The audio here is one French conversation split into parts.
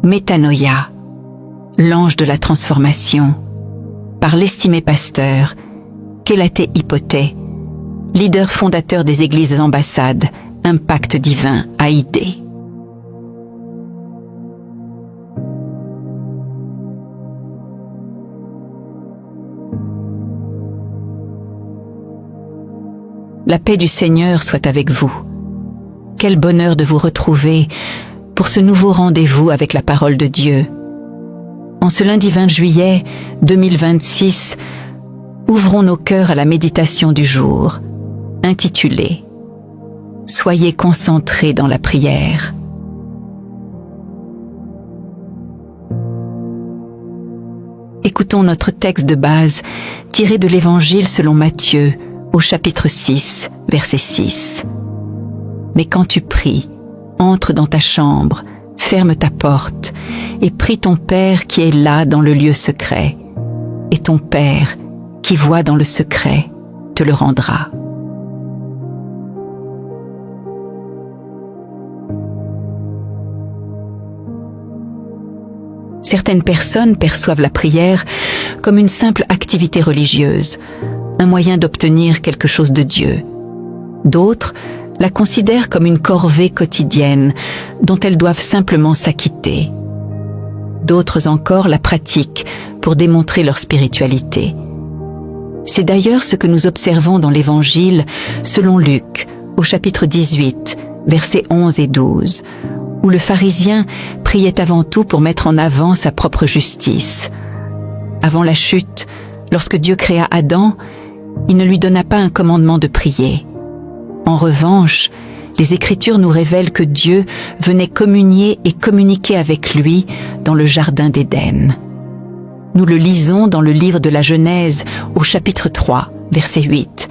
Métanoïa, l'ange de la transformation, par l'estimé pasteur Kélaté Hypothée, leader fondateur des églises ambassades, Impact Divin AID. La paix du Seigneur soit avec vous. Quel bonheur de vous retrouver pour ce nouveau rendez-vous avec la parole de Dieu. En ce lundi 20 juillet 2026, ouvrons nos cœurs à la méditation du jour, intitulée « Soyez concentrés dans la prière ». Écoutons notre texte de base tiré de l'Évangile selon Matthieu, au chapitre 6, verset 6. « Mais quand tu pries, entre dans ta chambre, ferme ta porte, et prie ton Père qui est là dans le lieu secret, et ton Père qui voit dans le secret te le rendra. » Certaines personnes perçoivent la prière comme une simple activité religieuse, un moyen d'obtenir quelque chose de Dieu. D'autres la considèrent comme une corvée quotidienne dont elles doivent simplement s'acquitter. D'autres encore la pratiquent pour démontrer leur spiritualité. C'est d'ailleurs ce que nous observons dans l'Évangile selon Luc, au chapitre 18, versets 11 et 12, où le pharisien priait avant tout pour mettre en avant sa propre justice. Avant la chute, lorsque Dieu créa Adam, il ne lui donna pas un commandement de prier. En revanche, les Écritures nous révèlent que Dieu venait communier et communiquer avec lui dans le jardin d'Éden. Nous le lisons dans le livre de la Genèse au chapitre 3, verset 8.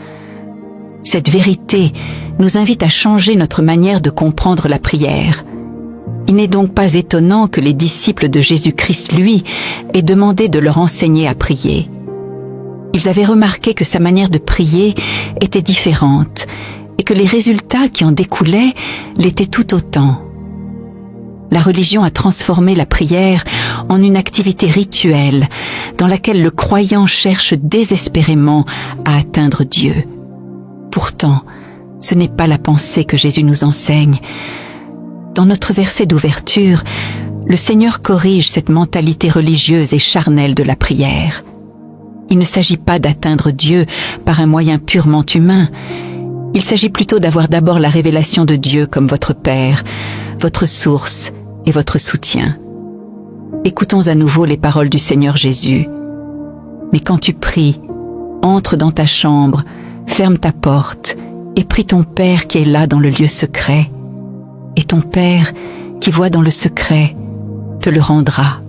Cette vérité nous invite à changer notre manière de comprendre la prière. Il n'est donc pas étonnant que les disciples de Jésus-Christ, lui, aient demandé de leur enseigner à prier. Ils avaient remarqué que sa manière de prier était différente et que les résultats qui en découlaient l'étaient tout autant. La religion a transformé la prière en une activité rituelle dans laquelle le croyant cherche désespérément à atteindre Dieu. Pourtant, ce n'est pas la pensée que Jésus nous enseigne. Dans notre verset d'ouverture, le Seigneur corrige cette mentalité religieuse et charnelle de la prière. Il ne s'agit pas d'atteindre Dieu par un moyen purement humain. Il s'agit plutôt d'avoir d'abord la révélation de Dieu comme votre Père, votre source et votre soutien. Écoutons à nouveau les paroles du Seigneur Jésus. « Mais quand tu pries, entre dans ta chambre, ferme ta porte et prie ton Père qui est là dans le lieu secret. Et ton Père qui voit dans le secret te le rendra. »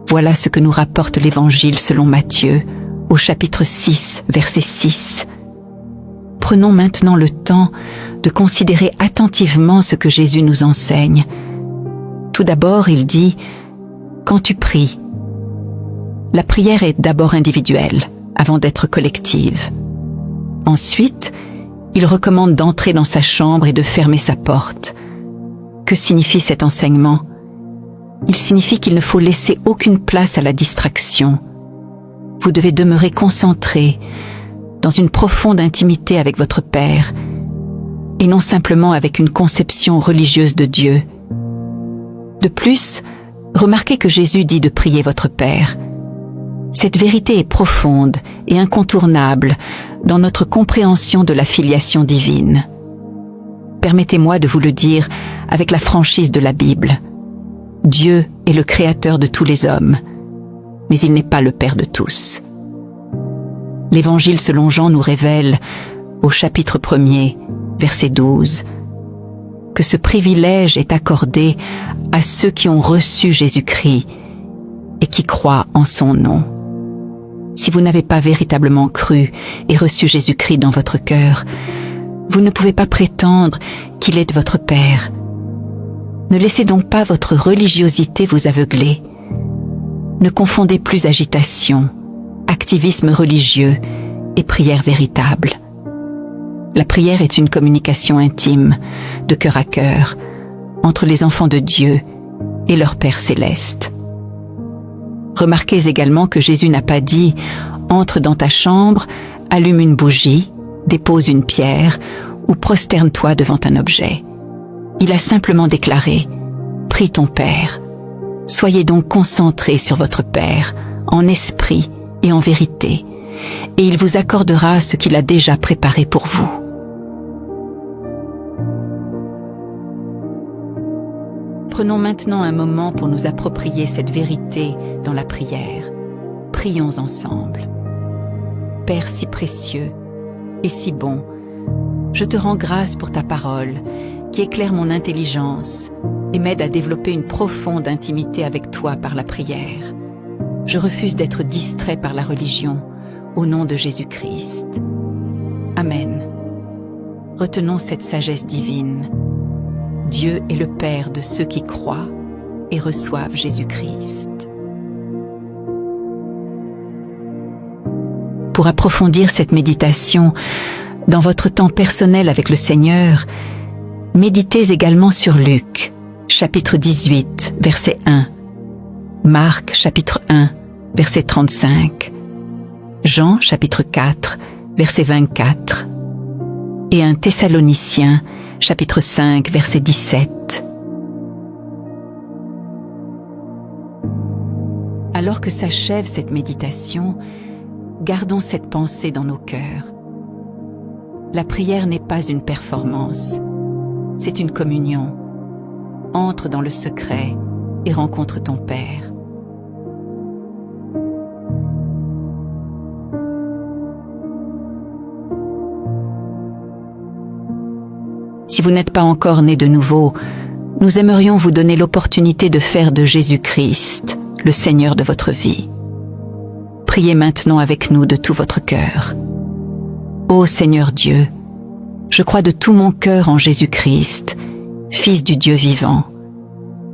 Voilà ce que nous rapporte l'Évangile selon Matthieu, au chapitre 6, verset 6. Prenons maintenant le temps de considérer attentivement ce que Jésus nous enseigne. Tout d'abord, il dit « Quand tu pries ». La prière est d'abord individuelle, avant d'être collective. Ensuite, il recommande d'entrer dans sa chambre et de fermer sa porte. Que signifie cet enseignement ? Il signifie qu'il ne faut laisser aucune place à la distraction. Vous devez demeurer concentré, dans une profonde intimité avec votre Père, et non simplement avec une conception religieuse de Dieu. De plus, remarquez que Jésus dit de prier votre Père. Cette vérité est profonde et incontournable dans notre compréhension de la filiation divine. Permettez-moi de vous le dire avec la franchise de la Bible. Dieu est le créateur de tous les hommes, mais il n'est pas le Père de tous. L'Évangile selon Jean nous révèle, au chapitre 1er, verset 12, que ce privilège est accordé à ceux qui ont reçu Jésus-Christ et qui croient en son nom. Si vous n'avez pas véritablement cru et reçu Jésus-Christ dans votre cœur, vous ne pouvez pas prétendre qu'il est votre Père. Ne laissez donc pas votre religiosité vous aveugler. Ne confondez plus agitation, activisme religieux et prière véritable. La prière est une communication intime, de cœur à cœur, entre les enfants de Dieu et leur Père céleste. Remarquez également que Jésus n'a pas dit « Entre dans ta chambre, allume une bougie, dépose une pierre ou prosterne-toi devant un objet ». Il a simplement déclaré « Prie ton Père ». Soyez donc concentrés sur votre Père, en esprit et en vérité, et il vous accordera ce qu'il a déjà préparé pour vous. Prenons maintenant un moment pour nous approprier cette vérité dans la prière. Prions ensemble. Père si précieux et si bon, je te rends grâce pour ta parole qui éclaire mon intelligence et m'aide à développer une profonde intimité avec toi par la prière. Je refuse d'être distrait par la religion, au nom de Jésus-Christ. Amen. Retenons cette sagesse divine. Dieu est le Père de ceux qui croient et reçoivent Jésus-Christ. Pour approfondir cette méditation, dans votre temps personnel avec le Seigneur, méditez également sur Luc, chapitre 18, verset 1, Marc, chapitre 1, verset 35, Jean, chapitre 4, verset 24, et 1 Thessaloniciens, chapitre 5, verset 17. Alors que s'achève cette méditation, gardons cette pensée dans nos cœurs. La prière n'est pas une performance, c'est une communion. Entre dans le secret et rencontre ton Père. Si vous n'êtes pas encore né de nouveau, nous aimerions vous donner l'opportunité de faire de Jésus-Christ le Seigneur de votre vie. Priez maintenant avec nous de tout votre cœur. Ô Seigneur Dieu, je crois de tout mon cœur en Jésus-Christ, Fils du Dieu vivant.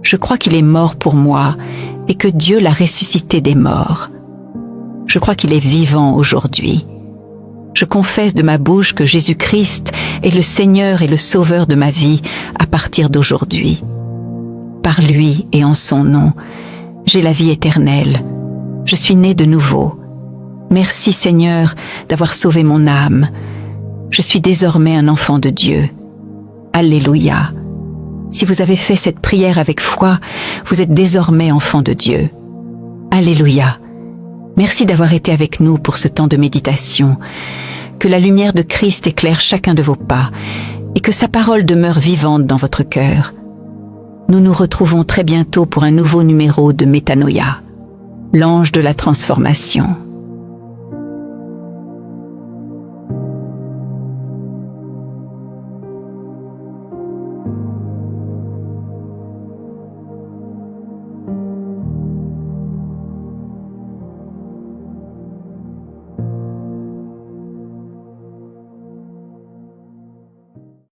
Je crois qu'il est mort pour moi et que Dieu l'a ressuscité des morts. Je crois qu'il est vivant aujourd'hui. Je confesse de ma bouche que Jésus-Christ est le Seigneur et le Sauveur de ma vie à partir d'aujourd'hui. Par lui et en son nom, j'ai la vie éternelle. Je suis né de nouveau. Merci Seigneur d'avoir sauvé mon âme. Je suis désormais un enfant de Dieu. Alléluia. Si vous avez fait cette prière avec foi, vous êtes désormais enfant de Dieu. Alléluia. Merci d'avoir été avec nous pour ce temps de méditation. Que la lumière de Christ éclaire chacun de vos pas et que sa parole demeure vivante dans votre cœur. Nous nous retrouvons très bientôt pour un nouveau numéro de Métanoïa, l'ange de la transformation.